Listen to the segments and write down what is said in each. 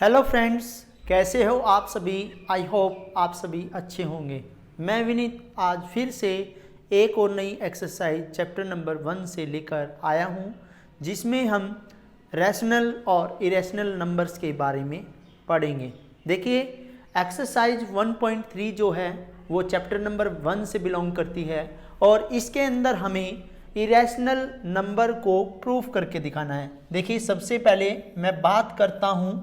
Hello friends, कैसे हो आप सभी। आई होप आप सभी अच्छे होंगे। मैं विनीत आज फिर से एक और नई एक्सरसाइज चैप्टर नंबर 1 से लेकर आया हूं, जिसमें हम रैशनल और इरेशनल नंबर्स के बारे में पढ़ेंगे। देखिए, एक्सरसाइज 1.3 जो है वो चैप्टर नंबर 1 से बिलोंग करती है और इसके अंदर हमें इरेशनल नंबर को प्रूफ करके दिखाना है। देखिए, सबसे पहले मैं बात करता हूं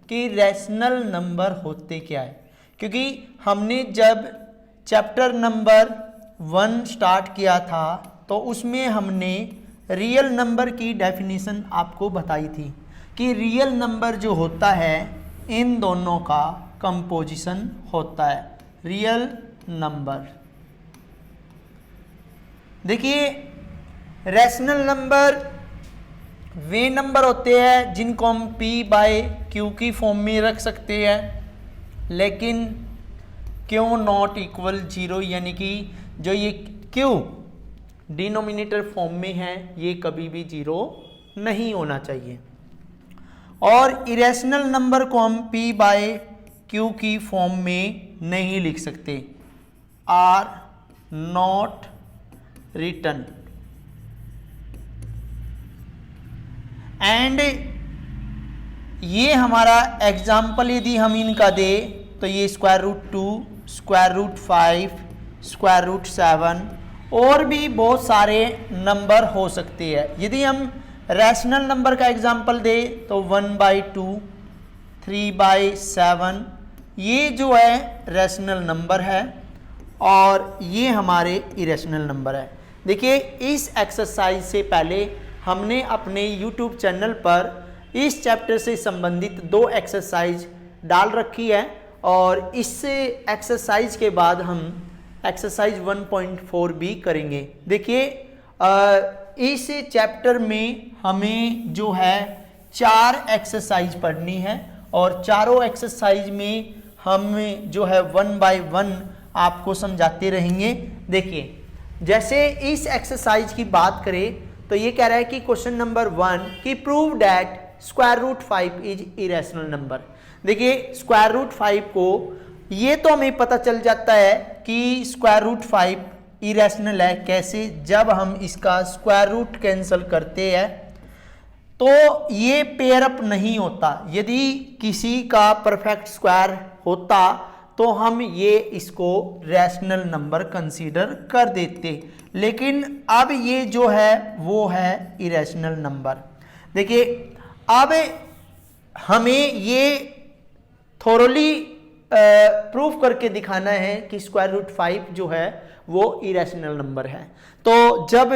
कि रैशनल नंबर होते क्या है, क्योंकि हमने जब चैप्टर नंबर 1 स्टार्ट किया था तो उसमें हमने रियल नंबर की डेफिनेशन आपको बताई थी कि रियल नंबर जो होता है इन दोनों का कंपोजिशन होता है। रियल नंबर, देखिए, रैशनल नंबर वे नंबर होते हैं जिनको हम P बाय Q की फॉर्म में रख सकते हैं, लेकिन Q नॉट इक्वल 0, यानी कि जो ये Q डिनोमिनेटर फॉर्म में है ये कभी भी 0 नहीं होना चाहिए। और इरेशनल नंबर को हम P बाय Q की फॉर्म में नहीं लिख सकते। आर नॉट रिटन एंड ये हमारा एग्जाम्पल यदि हम इनका दे तो ये √2, √5, √7 और भी बहुत सारे नंबर हो सकते हैं। यदि हम रैशनल नंबर का एग्जाम्पल दे तो 1/2, 3/7 ये जो है रैशनल नंबर है और ये हमारे इरेशनल नंबर है। देखिए, इस एक्सरसाइज से पहले हमने अपने YouTube चैनल पर इस चैप्टर से संबंधित 2 एक्सरसाइज डाल रखी है और इस एक्सरसाइज के बाद हम एक्सरसाइज 1.4 भी करेंगे। देखिए, इस चैप्टर में हमें जो है 4 एक्सरसाइज पढ़नी है और चारों एक्सरसाइज में हम जो है 1 बाय 1 आपको समझाते रहेंगे। देखिए, जैसे इस एक्सरसाइज की बात करें तो ये कह रहा है कि क्वेश्चन नंबर 1 कि prove that √5 is irrational number. देखिए, √5 को ये तो हमें पता चल जाता है कि √5 इरेशनल है। कैसे? जब हम इसका स्क्वायर रूट कैंसिल करते हैं तो ये पेयर अप नहीं होता। यदि किसी का परफेक्ट स्क्वायर होता तो हम ये इसको रैशनल नंबर कंसीडर कर देते, लेकिन अब ये जो है वो है इरेशनल नंबर। देखिए, अब हमें ये थोरली प्रूफ करके दिखाना है कि √5 जो है वो इरेशनल नंबर है। तो जब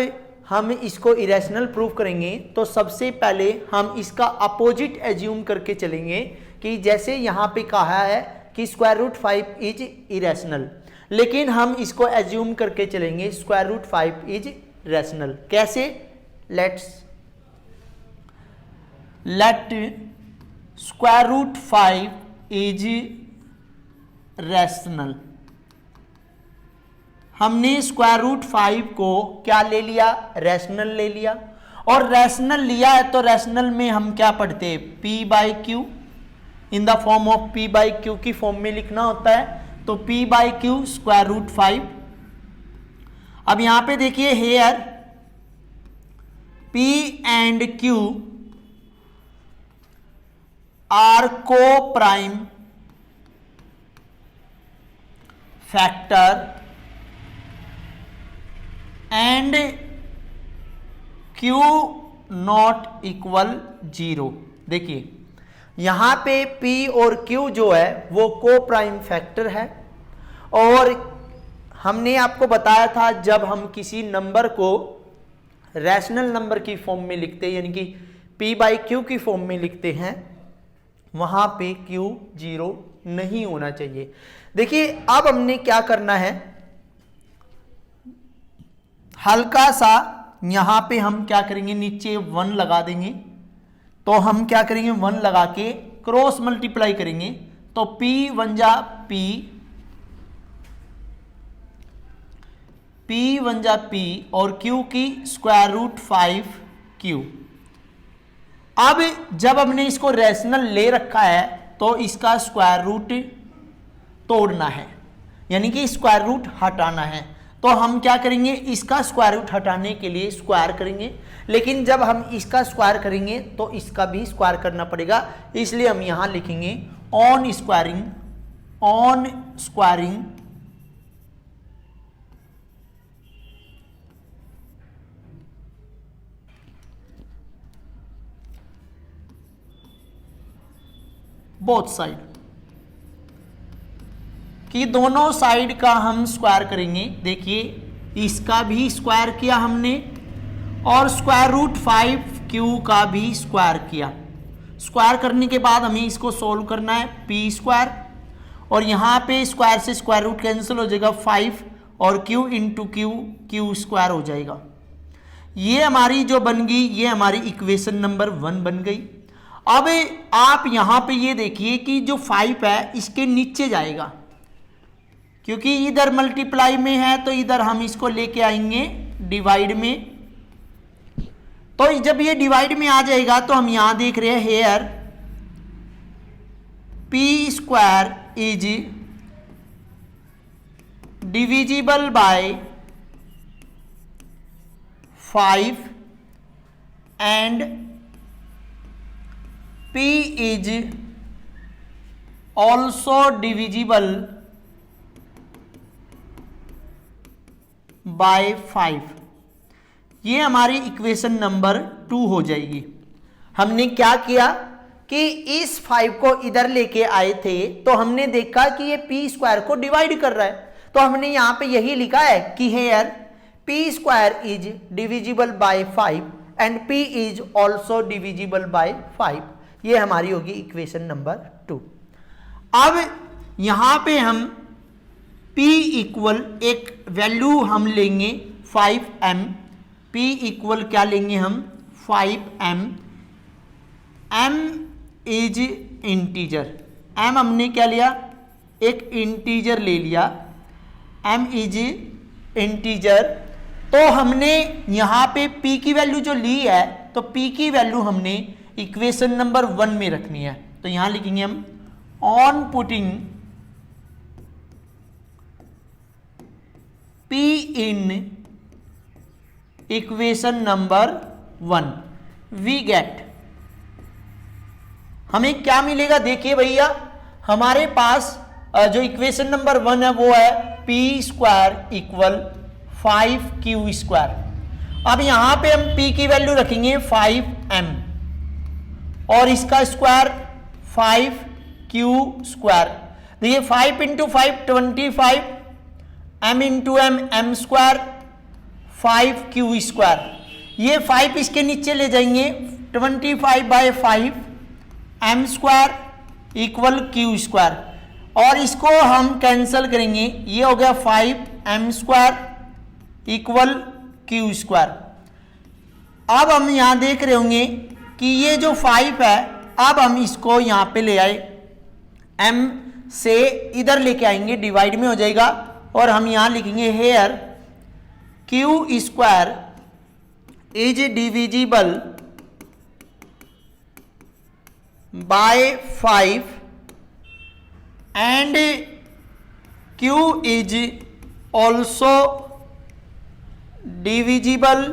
हम इसको इरेशनल प्रूफ करेंगे तो सबसे पहले हम इसका अपोजिट एज्यूम करके चलेंगे कि जैसे यहाँ पे कहा है कि √5 इज इरेशनल, लेकिन हम इसको एज्यूम करके चलेंगे √5 इज रैशनल। कैसे? Let √5 is rational. हमने √5 को क्या ले लिया? रैशनल ले लिया। और रैशनल लिया है तो रैशनल में हम क्या पढ़ते हैं? P by Q in the form of P by Q की फॉर्म में लिखना होता है। तो P बाय Q √5। अब यहां पे देखिए, here P and Q are coprime factor and Q not equal 0। देखिए, यहां पे P और Q जो है वो को प्राइम फैक्टर है और हमने आपको बताया था जब हम किसी नंबर को रैशनल नंबर की फॉर्म में लिखते हैं, यानी कि P बाय Q की फॉर्म में लिखते हैं, वहां पे Q 0 नहीं होना चाहिए। देखिए, अब हमने क्या करना है, हल्का सा यहां पे हम क्या करेंगे, नीचे 1 लगा देंगे। तो हम क्या करेंगे, 1 लगा के क्रॉस मल्टीप्लाई करेंगे तो P 1 जा P, P 1 जा P और Q की √5 Q। अब जब हमने इसको रैशनल ले रखा है तो इसका स्क्वायर रूट तोड़ना है, यानी कि स्क्वायर रूट हटाना है। तो हम क्या करेंगे, इसका स्क्वायर रूट हटाने के लिए स्क्वायर करेंगे, लेकिन जब हम इसका स्क्वायर करेंगे तो इसका भी स्क्वायर करना पड़ेगा, इसलिए हम यहां लिखेंगे ऑन स्क्वायरिंग बोथ साइड, कि दोनों साइड का हम स्क्वायर करेंगे। देखिए इसका भी स्क्वायर किया हमने और स्क्वायर रूट 5q का भी स्क्वायर किया। स्क्वायर करने के बाद हमें इसको सोल्व करना है, पी स्क्वायर, और यहाँ पे स्क्वायर से स्क्वायर रूट कैंसिल हो जाएगा 5 और q इंटू क्यू स्क्वायर हो जाएगा। ये हमारी जो बन गई, ये हमारी इक्वेशन नंबर 1 बन गई। अब आप यहाँ पे ये देखिए कि जो 5 है इसके नीचे जाएगा, क्योंकि इधर मल्टीप्लाई में है तो इधर हम इसको लेके आएंगे डिवाइड में। तो जब ये डिवाइड में आ जाएगा तो हम यहां देख रहे हैं here P square is divisible by 5 and P is also divisible by 5। ये हमारी इक्वेशन नंबर 2 हो जाएगी। हमने क्या किया कि इस 5 को इधर लेके आए थे तो हमने देखा कि ये पी स्क्वायर को डिवाइड कर रहा है, तो हमने यहां पे यही लिखा है कि here P square is divisible by 5 and P is also divisible by 5। ये हमारी होगी इक्वेशन नंबर 2। अब यहां पे हम P इक्वल एक वैल्यू हम लेंगे 5m, P इक्वल क्या लेंगे हम 5m, m is integer, m हमने क्या लिया, एक इंटीजर ले लिया, m इज इंटीजर। तो हमने यहाँ पे P की वैल्यू जो ली है तो P की वैल्यू हमने इक्वेशन नंबर 1 में रखनी है। तो यहाँ लिखेंगे हम on putting P in equation number 1 we get, हमें क्या मिलेगा। देखिए भैया हमारे पास जो इक्वेशन नंबर 1 है वो है P square equal 5q square. अब यहां पे हम P की वैल्यू रखेंगे 5m और इसका स्क्वायर 5q स्क्वायर। देखिए 5 into 5 25, m into m square 5q square. ये 5 इसके नीचे ले जाएंगे 25 by 5 m square equal q square, और इसको हम कैंसल करेंगे, ये हो गया 5m square equal q square. अब हम यहां देख रहे होंगे कि ये जो 5 है, अब हम इसको यहां पे ले आए, m से इधर लेके आएंगे, डिवाइड में हो जाएगा, और हम यहां लिखेंगे here q square is divisible by 5 and q is also divisible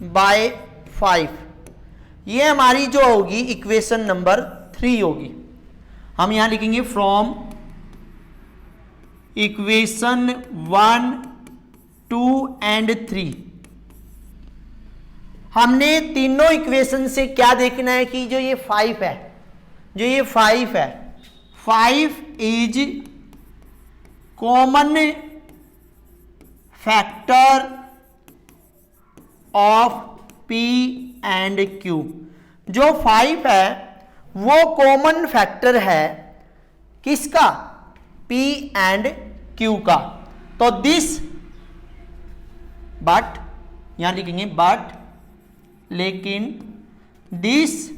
by 5। ये हमारी जो होगी इक्वेशन नंबर 3 होगी। हम यहां लिखेंगे फ्रॉम इक्वेशन 1, 2 एंड 3। हमने तीनों इक्वेशन से क्या देखना है कि जो ये 5 है, जो ये 5 है, 5 is common factor of P and Q। जो 5 है वो कॉमन फैक्टर है किसका, P एंड Q का। तो दिस बट, यहां लिखेंगे बट, लेकिन this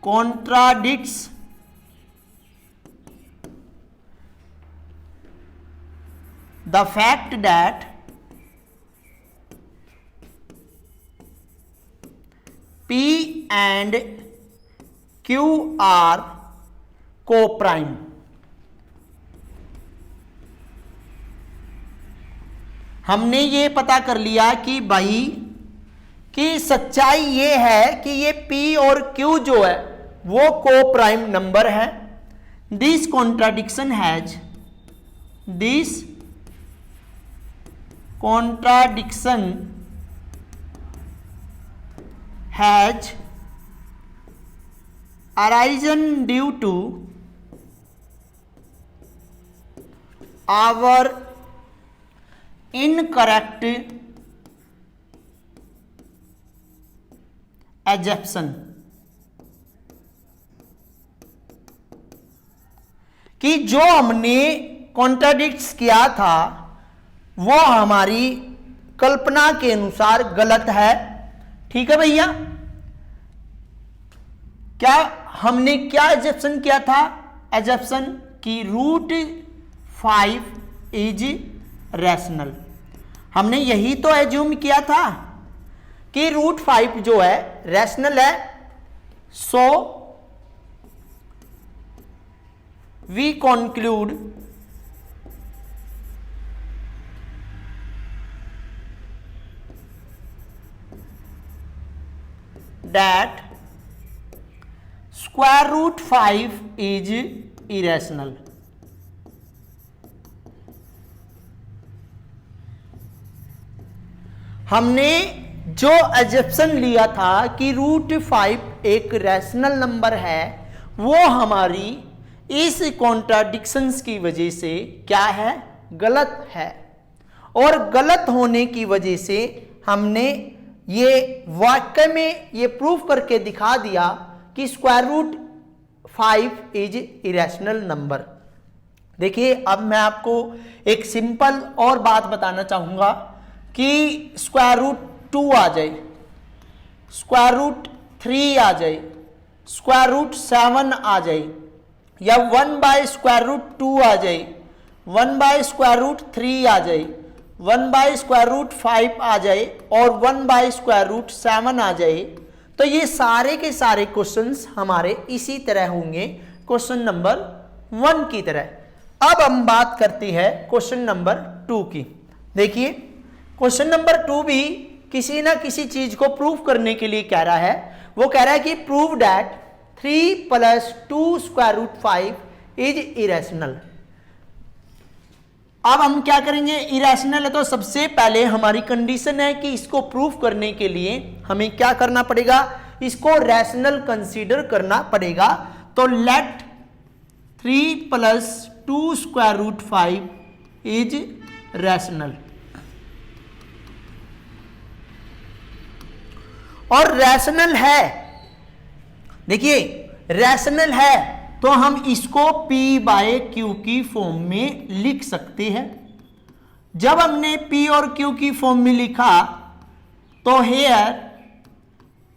contradicts the fact that and Q R coprime. हमने ये पता कर लिया कि भाई कि सच्चाई ये है कि ये P और Q जो है वो कोप्राइम नंबर है। This contradiction has arisen due to our incorrect assumption, कि जो हमने कॉन्ट्राडिक्ट किया था वो हमारी कल्पना के अनुसार गलत है। ठीक है भैया, क्या हमने क्या एजप्शन किया था? एजप्शन की √5 इज रैशनल। हमने यही तो एज्यूम किया था कि √5 जो है रैशनल है। So we conclude that √5 is irrational। हमने जो एजप्शन लिया था कि √5 एक रैशनल नंबर है, वो हमारी इस कॉन्ट्राडिक्शंस की वजह से क्या है? गलत है। और गलत होने की वजह से हमने ये वाक्य में ये प्रूफ करके दिखा दिया कि √5 इज इरेशनल नंबर। देखिए, अब मैं आपको एक सिंपल और बात बताना चाहूंगा कि √2 आ जाए, √3 आ जाए, √7 आ जाए, या 1/√2 आ जाए, 1/√3 आ जाए, 1/√5 आ जाए और 1/√7 आ जाए, तो ये सारे के सारे क्वेश्चंस हमारे इसी तरह होंगे, क्वेश्चन नंबर 1 की तरह। अब हम बात करते हैं क्वेश्चन नंबर 2 की। देखिए, क्वेश्चन नंबर 2 भी किसी ना किसी चीज को प्रूव करने के लिए कह रहा है। वो कह रहा है कि प्रूव दैट 3 + 2 √5 इज इरेशनल। अब हम क्या करेंगे? इरेशनल है तो सबसे पहले हमारी कंडीशन है कि इसको प्रूफ करने के लिए हमें क्या करना पड़ेगा? इसको रैशनल कंसीडर करना पड़ेगा। तो लेट 3 + 2 √5 इज रैशनल। और रैशनल है, देखिए रैशनल है तो हम इसको P/Q की फॉर्म में लिख सकते हैं। जब हमने P और Q की फॉर्म में लिखा तो here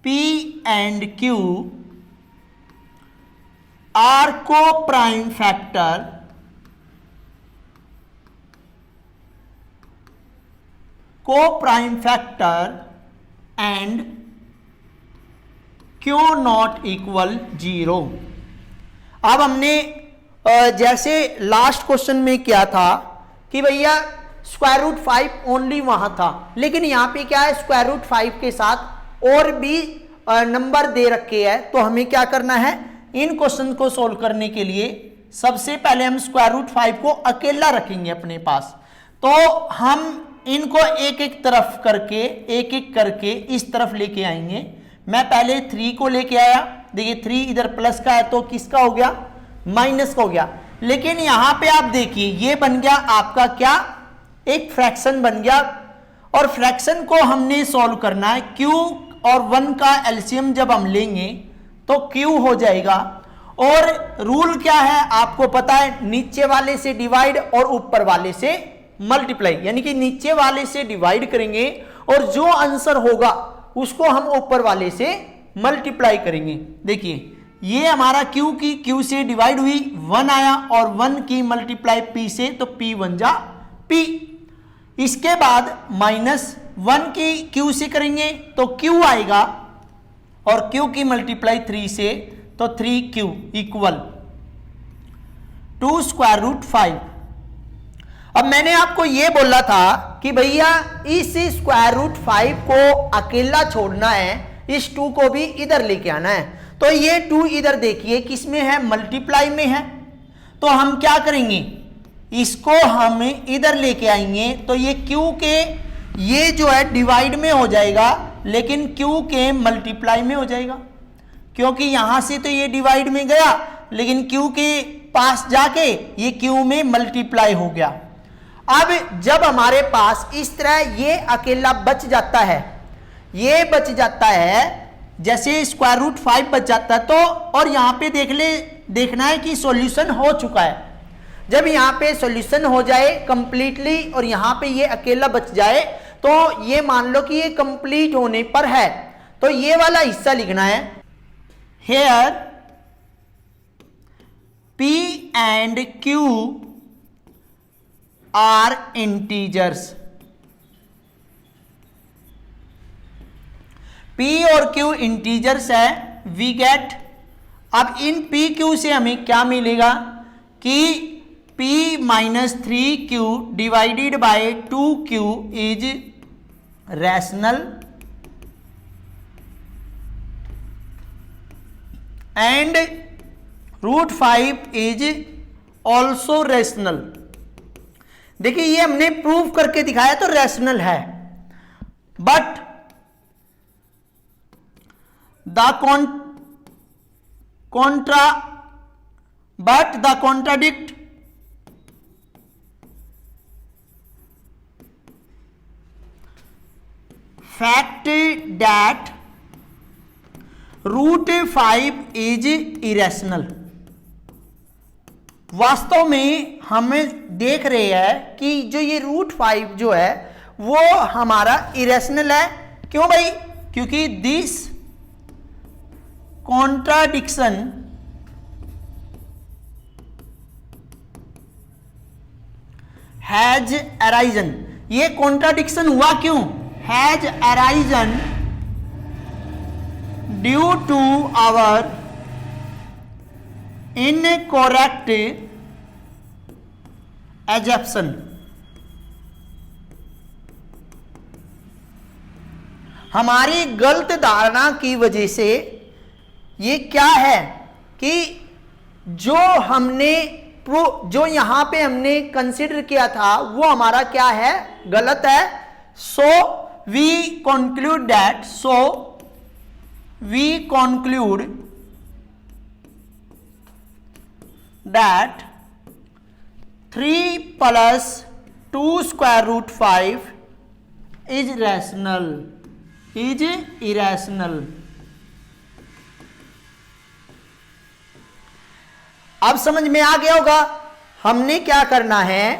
P and Q are coprime factor and Q ≠ 0। अब हमने जैसे लास्ट क्वेश्चन में किया था कि भैया √5 ओनली वहां था, लेकिन यहां पे क्या है? √5 के साथ और भी नंबर दे रखे हैं। तो हमें क्या करना है? इन क्वेश्चन को सोल्व करने के लिए सबसे पहले हम √5 को अकेला रखेंगे अपने पास। तो हम इनको एक एक करके इस तरफ लेके आएंगे। मैं पहले 3 को लेके आया, देखिए 3 इधर प्लस का है तो किसका हो गया? माइनस का हो गया। लेकिन यहां पे आप देखिए ये बन गया आपका क्या? एक फ्रैक्शन बन गया। और फ्रैक्शन को हमने सॉल्व करना है। Q और 1 का एलसीएम जब हम लेंगे तो Q हो जाएगा। और रूल क्या है आपको पता है? नीचे वाले से डिवाइड और ऊपर वाले से मल्टीप्लाई, यानी कि नीचे वाले से डिवाइड करेंगे और जो आंसर होगा उसको हम ऊपर वाले से मल्टीप्लाई करेंगे। देखिए ये हमारा Q से डिवाइड हुई 1 आया और 1 की मल्टीप्लाई P से, तो P बन जा P। इसके बाद -1 की Q से करेंगे तो Q आएगा और Q की मल्टीप्लाई 3 से, तो 3Q इक्वल 2 स्क्वायर रूट 5। अब मैंने आपको यह बोला था कि भैया इस स्क्वायर रूट 5 को अकेला छोड़ना है, इस 2 को भी इधर लेके आना है। तो ये 2 इधर देखिए किस में है, मल्टीप्लाई में है। तो हम क्या करेंगे, इसको हम इधर लेके आएंगे, तो ये Q के ये जो है डिवाइड में हो जाएगा, लेकिन Q के मल्टीप्लाई में हो जाएगा, क्योंकि यहां से तो ये डिवाइड में गया, लेकिन Q के पास जाके ये Q में मल्टीप्लाई हो गया। अब जब हमारे पास इस तरह ये अकेला बच जाता है, ये बच जाता है, जैसे स्क्वायर रूट 5 बच जाता है, तो और यहां पे देखना है कि सॉल्यूशन हो चुका है। जब यहाँ पे सॉल्यूशन हो जाए कंप्लीटली और यहाँ पे ये अकेला बच जाए, तो ये मान लो कि ये कंप्लीट होने पर है, तो ये वाला हिस्सा लिखना है, here P and Q are integers. P और Q इंटीजर्स है, वी गेट, अब इन P Q से हमें क्या मिलेगा कि P minus 3Q divided by 2Q is rational and root 5 is also rational. देखिए ये हमने प्रूव करके दिखाया तो रैशनल है, but the contradict fact that root 5 is irrational. वास्तव में हमें देख रहे हैं कि जो ये रूट 5 जो है वो हमारा इरेशनल है। क्यों भाई? क्योंकि दिस कॉन्ट्राडिक्शन हैज अराइजन। ये कॉन्ट्राडिक्शन हुआ क्यों? Has arisen due to our incorrect assumption. हमारी गलत धारणा की वजह से ये क्या है कि जो यहां पे हमने कंसिडर किया था वो हमारा क्या है? गलत है। So we conclude that 3 plus 2 square root 5 is irrational। अब समझ में आ गया होगा हमने क्या करना है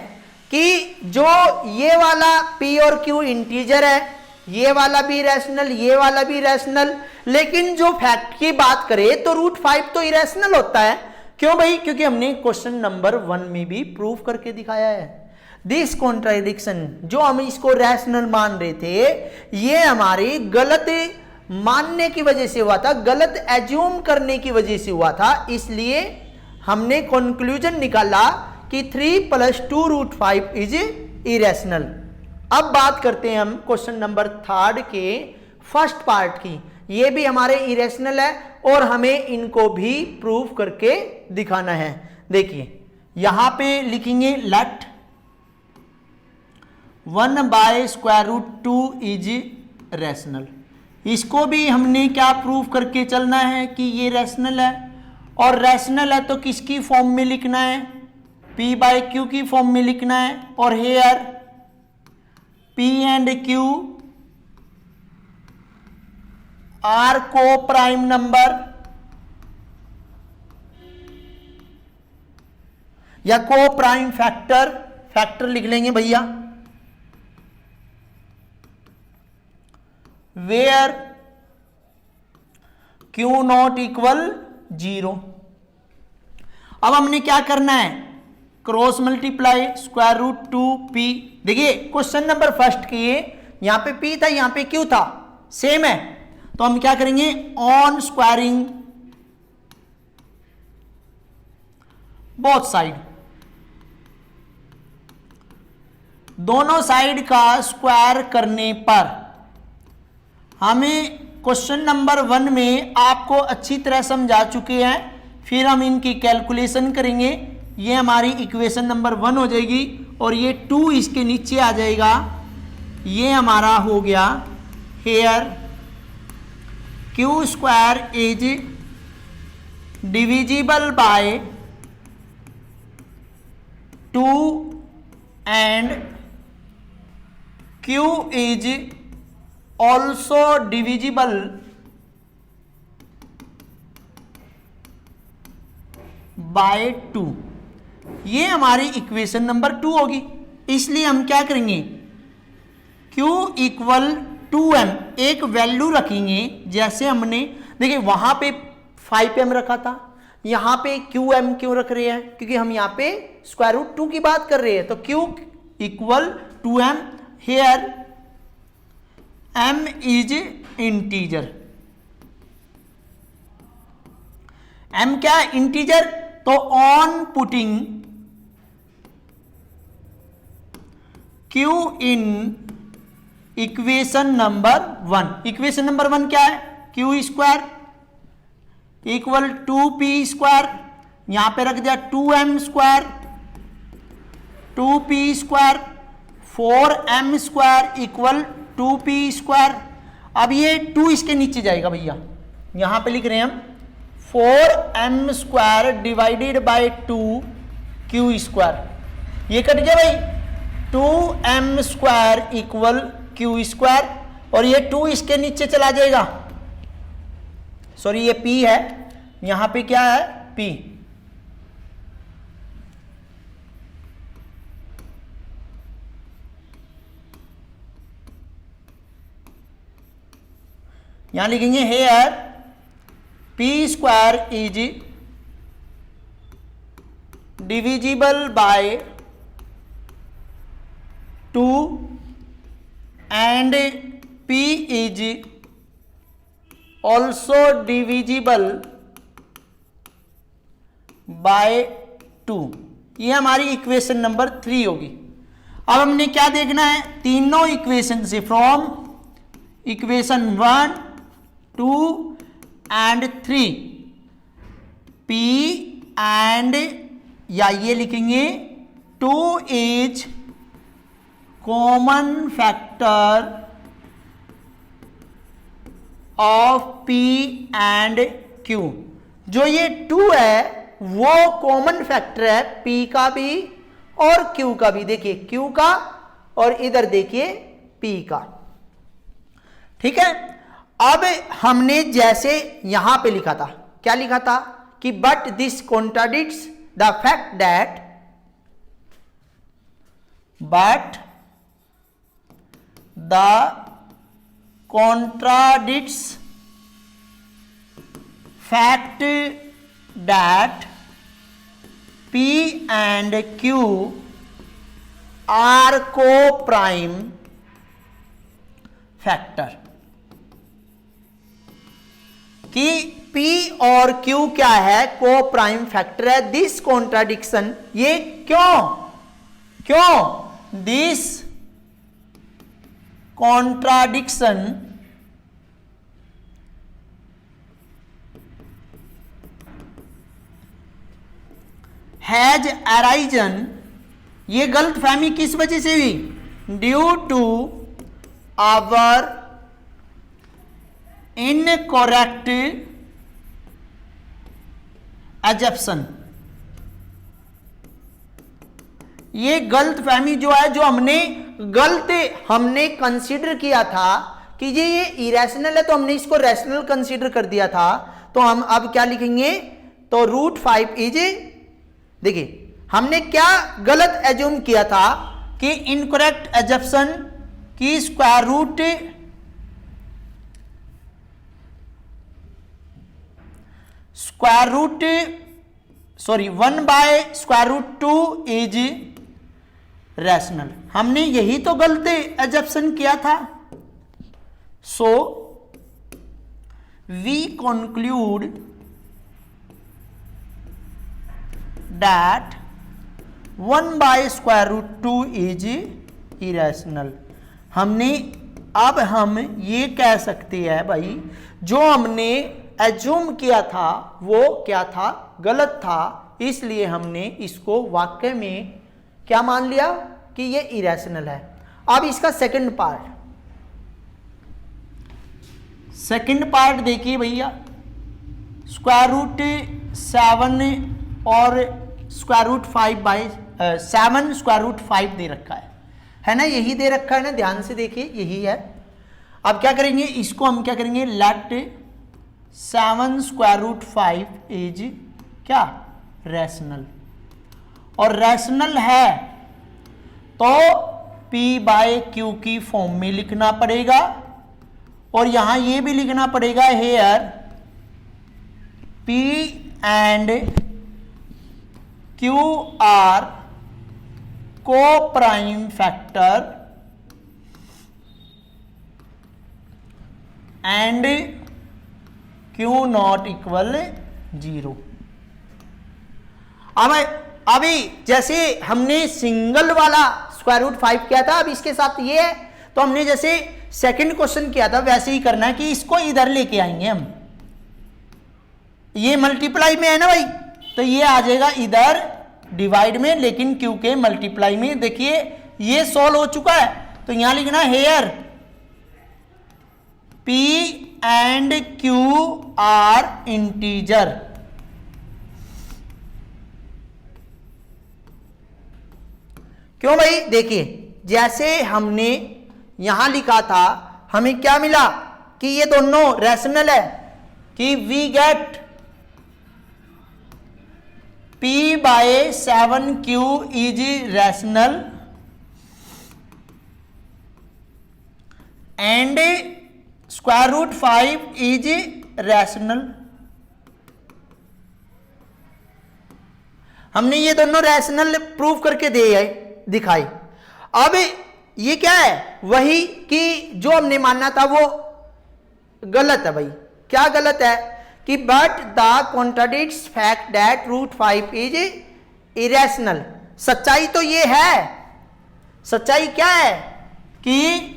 कि जो ये वाला P और Q इंटीजर है, ये वाला भी रैशनल, ये वाला भी रैशनल, लेकिन जो फैक्ट की बात करें तो रूट 5 तो इरेशनल होता है। क्यों भाई? क्योंकि हमने क्वेश्चन नंबर 1 में भी प्रूव करके दिखाया है। दिस कॉन्ट्राडिक्शन, जो हम इसको रैशनल मान रहे थे, ये हमारी गलत मानने की वजह से हुआ था, गलत एज्यूम करने की वजह से हुआ था। इसलिए हमने कंक्लूजन निकाला कि 3 plus 2 रूट 5 इज इरेशनल। अब बात करते हैं हम क्वेश्चन नंबर 3 के फर्स्ट पार्ट की। ये भी हमारे इरेशनल है और हमें इनको भी प्रूव करके दिखाना है। देखिए यहां पे लिखेंगे लेट 1/√2 इज रैशनल। इसको भी हमने क्या प्रूव करके चलना है कि ये रैशनल है, और रैशनल है तो किसकी फॉर्म में लिखना है? P/Q की फॉर्म में लिखना है। और here P and Q are coprime number या को प्राइम फैक्टर लिख लेंगे भैया, वेयर Q नॉट इक्वल 0। अब हमने क्या करना है? Cross multiply square root 2P। देखिए क्वेश्चन नंबर फर्स्ट किए, यहां पे P था, यहां पे Q था, सेम है। तो हम क्या करेंगे, ऑन स्क्वायरिंग बोथ साइड, दोनों साइड का स्क्वायर करने पर हमें क्वेश्चन नंबर 1 में आपको अच्छी तरह समझा चुके हैं, फिर हम इनकी कैलकुलेशन करेंगे। ये हमारी इक्वेशन नंबर 1 हो जाएगी और ये 2 इसके नीचे आ जाएगा। ये हमारा हो गया here Q square is divisible by 2 and Q is also divisible by 2। ये हमारी इक्वेशन नंबर 2 होगी। इसलिए हम क्या करेंगे, Q इक्वल 2m एक वैल्यू रखेंगे, जैसे हमने देखिए वहां पे 5m रखा था, यहां पे QM क्यों रख रहे हैं, क्योंकि हम यहां पे स्क्वायर रूट 2 की बात कर रहे हैं। तो Q equal 2m, here m is integer, m क्या है, इंटीजर। तो on putting Q in equation number 1, equation number 1 क्या है, Q square equal 2p square, यहां पे रख दिया 2m square, 2p square, 4m square equal 2p square. अब ये 2 इसके नीचे जाएगा भैया, यहां पे लिख रहे हैं हम 4m square divided by 2q square, ये कट गया भाई, 2m square equal q square, और ये 2 इसके नीचे चला जाएगा, सॉरी ये p है, यहां पे क्या है p, यहां लिखेंगे here p square is divisible by 2 and p is also divisible by 2। ये हमारी इक्वेशन नंबर 3 होगी। अब हमने क्या देखना है, तीनों इक्वेशन से from equation 1, 2 and 3 p and, या ये लिखेंगे 2 is common factor of p and q। जो ये 2 है वो कॉमन फैक्टर है p का भी और q का भी, देखिए q का और इधर देखिए p का, ठीक है। अब हमने जैसे यहां पे लिखा था, क्या लिखा था कि but this contradicts the fact that, but the contradicts fact that p and q are co-prime factor, कि p और q क्या है, को प्राइम फैक्टर है। दिस कॉन्ट्राडिक्शन, ये क्यों दिस कॉन्ट्राडिक्शन हैज अराइजन, ये गलत फहमी किस वजह से हुई, due to our incorrect assumption. ये गलत फहमी जो है, जो हमने कंसीडर किया था कि ये इरेशनल है, तो हमने इसको रैशनल कंसीडर कर दिया था। तो हम अब क्या लिखेंगे, तो √5 इज, देखिए हमने क्या गलत एज्यूम किया था कि इनकरेक्ट एजप्शन की स्क्वायर रूट 1/√2 इज रैशनल, हमने यही तो गलत एजप्शन किया था। So we conclude that 1/√2 is irrational. अब हम ये कह सकते हैं भाई, जो हमने एज्यूम किया था वो क्या था, गलत था, इसलिए हमने इसको वाकई में क्या मान लिया कि ये इरेशनल है। अब इसका सेकंड पार्ट देखिए भैया, √7 और √5/7 दे रखा है ना, यही दे रखा है ना, ध्यान से देखिए यही है। अब क्या करेंगे, इसको हम क्या करेंगे, लेट 7√5 इज क्या, रैशनल, और रैशनल है तो P/Q की फॉर्म में लिखना पड़ेगा, और यहां ये भी लिखना पड़ेगा, here P and Q are coprime factor and Q not equal 0। अब अभी जैसे हमने सिंगल वाला √5 किया था, अब इसके साथ ये है, तो हमने जैसे सेकंड क्वेश्चन किया था वैसे ही करना है कि इसको इधर लेके आएंगे हम, ये मल्टीप्लाई में है ना भाई, तो ये आ जाएगा इधर डिवाइड में, लेकिन Q के मल्टीप्लाई में। देखिए ये सॉल्व हो चुका है, तो यहां लिखना here P and Q are integer. क्यों भाई, देखिए जैसे हमने यहां लिखा था, हमें क्या मिला कि ये दोनों रैशनल है, कि we get P/7Q is rational and √5 is rational. हमने ये दोनों रैशनल प्रूव करके दिखाई। अब ये क्या है, वही कि जो हमने मानना था वो गलत है भाई। क्या गलत है कि but the contradicts fact that √5 is irrational. सच्चाई तो ये है, सच्चाई क्या है कि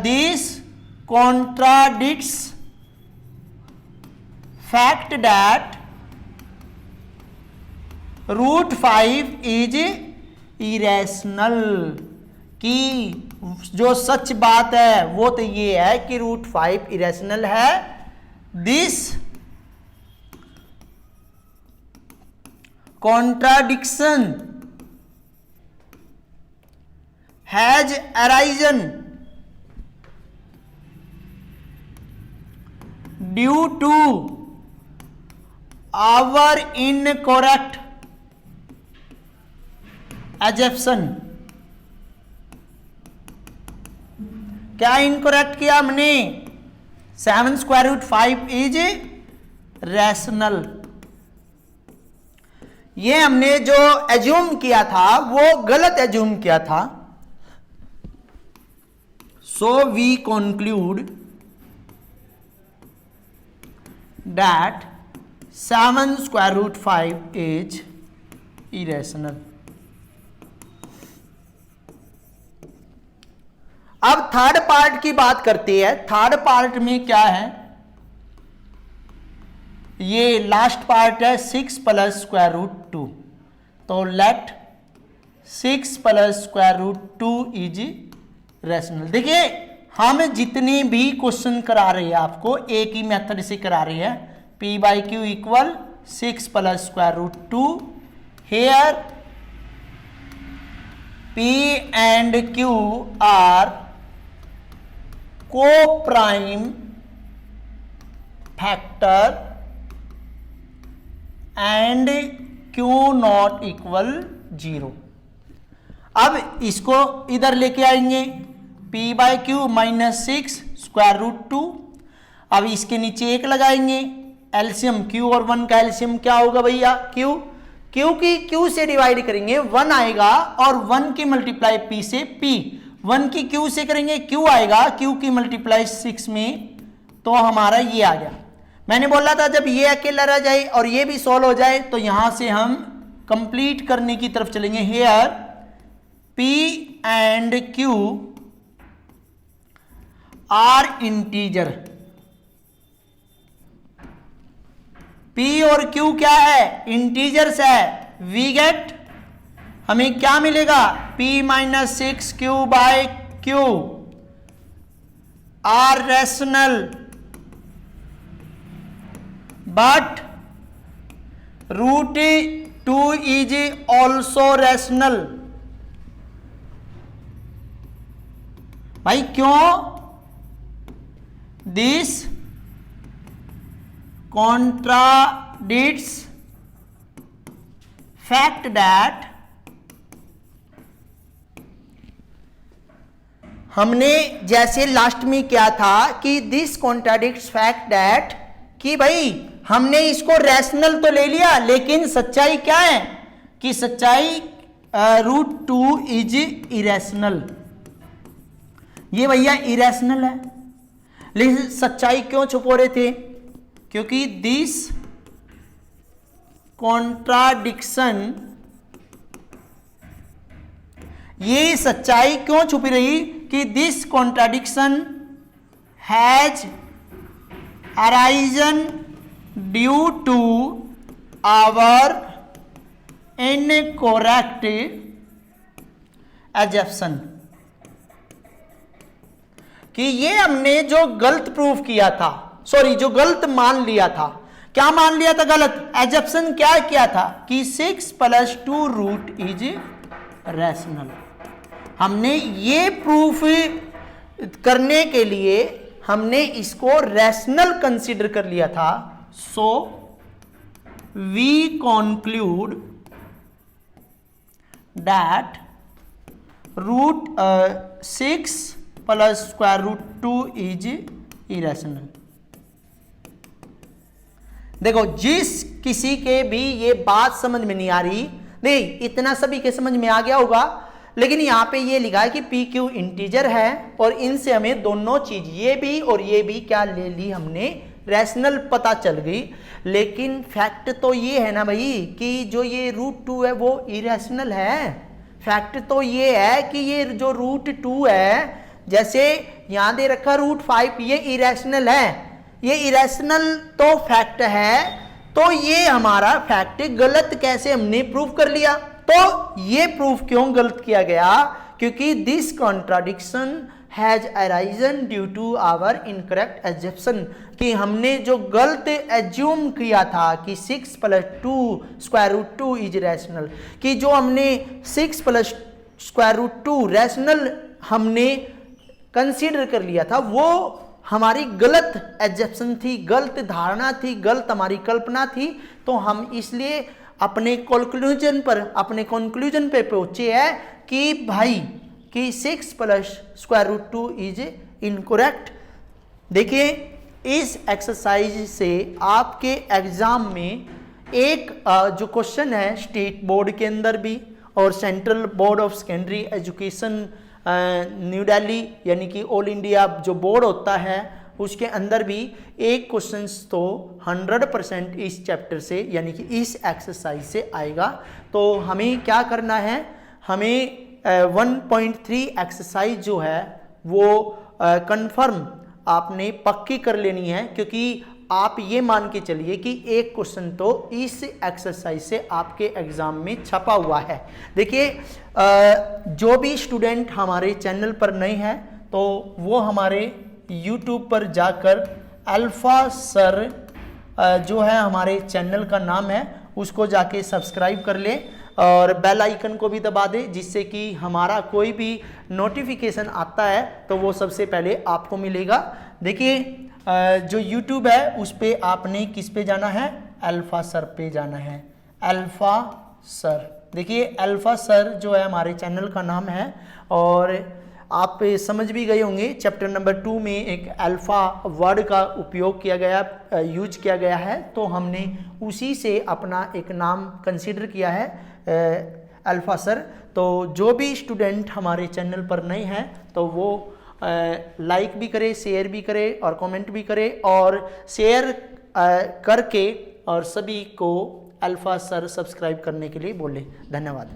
this contradicts fact that √5 is irrational, कि जो सच बात है वो तो ये है कि √5 इरेशनल है। This contradiction has arisen due to our incorrect assumption. क्या इनकरेक्ट किया हमने, 7√5 इज रैशनल। ये हमने जो एज्यूम किया था वो गलत एज्यूम किया था। So we conclude that 7√5 is irrational. अब थर्ड पार्ट की बात करते हैं। थर्ड पार्ट में क्या है, ये लास्ट पार्ट है 6 + √2। तो लेट 6 + √2 इज रैशनल। देखिए हम जितने भी क्वेश्चन करा रहे हैं आपको एक ही मेथड से करा रहे हैं। P/Q equal 6 + √2। Here P and Q are coprime factor and Q not equal 0। अब इसको इधर लेके आएंगे, P/Q -6 √2। अब इसके नीचे 1 लगाएंगे, एलसीएम Q और 1 का एलसीएम क्या होगा भैया, Q की Q से डिवाइड करेंगे 1 आएगा, और 1 की मल्टीप्लाई P से P, 1 की Q से करेंगे, Q आएगा, Q की मल्टीप्लाई 6 में, तो हमारा ये आ गया। मैंने बोला था जब ये अकेला रह जाए और ये भी सॉल्व हो जाए तो यहां से हम कंप्लीट करने की तरफ चलेंगे। Here P and Q are integer. P और Q क्या है? इंटीजर्स है। वी गेट, हमें क्या मिलेगा? P minus 6Q by Q are rational, but √2 is also rational. भाई क्यों? दिस contradicts fact that, हमने जैसे लास्ट में क्या था कि दिस कॉन्ट्राडिक्ट्स फैक्ट दैट, कि भाई हमने इसको रैशनल तो ले लिया लेकिन सच्चाई क्या है कि सच्चाई √2 इज इरेशनल। ये भैया इरेशनल है, लेकिन सच्चाई क्यों छुपो रहे थे? क्योंकि दिस कॉन्ट्राडिक्शन, ये सच्चाई क्यों छुपी रही कि this contradiction has arisen due to our incorrect assumption, कि ये हमने जो गलत प्रूफ किया था, सॉरी जो गलत मान लिया था, क्या मान लिया था गलत? एजप्शन क्या किया था कि 6 + 2 √ इज रैशनल। हमने ये प्रूफ करने के लिए हमने इसको रैशनल कंसीडर कर लिया था। So we conclude that √6 + √2 is irrational. देखो जिस किसी के भी ये बात समझ में नहीं आ रही, नहीं इतना सभी के समझ में आ गया होगा, लेकिन यहां पे ये लिखा है कि PQ इंटीजर है और इनसे हमें दोनों चीज ये भी और ये भी क्या ले ली हमने, रैशनल पता चल गई। लेकिन फैक्ट तो ये है ना भाई कि जो ये √2 है वो इरेशनल है। फैक्ट तो ये है कि ये जो √2 है, जैसे यहां दे रखा √5, ये इरेशनल है, ये इरेशनल तो फैक्ट है। तो ये हमारा फैक्ट गलत कैसे हमने प्रूव कर लिया? तो ये प्रूफ क्यों गलत किया गया? क्योंकि this contradiction has arisen due to our incorrect assumption, कि हमने जो गलत एज्यूम किया था कि 6 + 2 √2 इज रैशनल, कि जो हमने 6 + √2 रैशनल हमने कंसीडर कर लिया था, वो हमारी गलत एजप्शन थी, गलत धारणा थी, गलत हमारी कल्पना थी। तो हम इसलिए अपने कंक्लूजन पे पहुंचे हैं कि भाई कि 6 + √2 इज इनकरेक्ट। देखिए इस एक्सरसाइज से आपके एग्जाम में एक जो क्वेश्चन है स्टेट बोर्ड के अंदर भी और central board of secondary education new Delhi यानी कि ऑल इंडिया जो बोर्ड होता है उसके अंदर भी एक क्वेश्चन तो 100% इस चैप्टर से यानी कि इस एक्सरसाइज से आएगा। तो हमें क्या करना है, हमें 1.3 एक्सरसाइज जो है वो कंफर्म आपने पक्की कर लेनी है, क्योंकि आप ये मान के चलिए कि एक क्वेश्चन तो इस एक्सरसाइज से आपके एग्जाम में छपा हुआ है। देखिए जो भी स्टूडेंट हमारे चैनल पर नए हैं तो वो हमारे YouTube पर जाकर अल्फा सर जो है हमारे चैनल का नाम है उसको जाके सब्सक्राइब कर ले और बेल आइकन को भी दबा दे, जिससे कि हमारा कोई भी नोटिफिकेशन आता है तो वो सबसे पहले आपको मिलेगा। देखिए जो YouTube है उस पर आपने किस पे जाना है, अल्फा सर पे जाना है, अल्फा सर। देखिए अल्फा सर जो है हमारे चैनल का नाम है और आप समझ भी गए होंगे चैप्टर नंबर 2 में एक अल्फा वर्ड का उपयोग किया गया, यूज किया गया है, तो हमने उसी से अपना एक नाम कंसीडर किया है अल्फ़ा सर। तो जो भी स्टूडेंट हमारे चैनल पर नए हैं तो वो लाइक भी करे, शेयर भी करे और कमेंट भी करे, और शेयर करके और सभी को अल्फ़ा सर सब्सक्राइब करने के लिए बोले। धन्यवाद।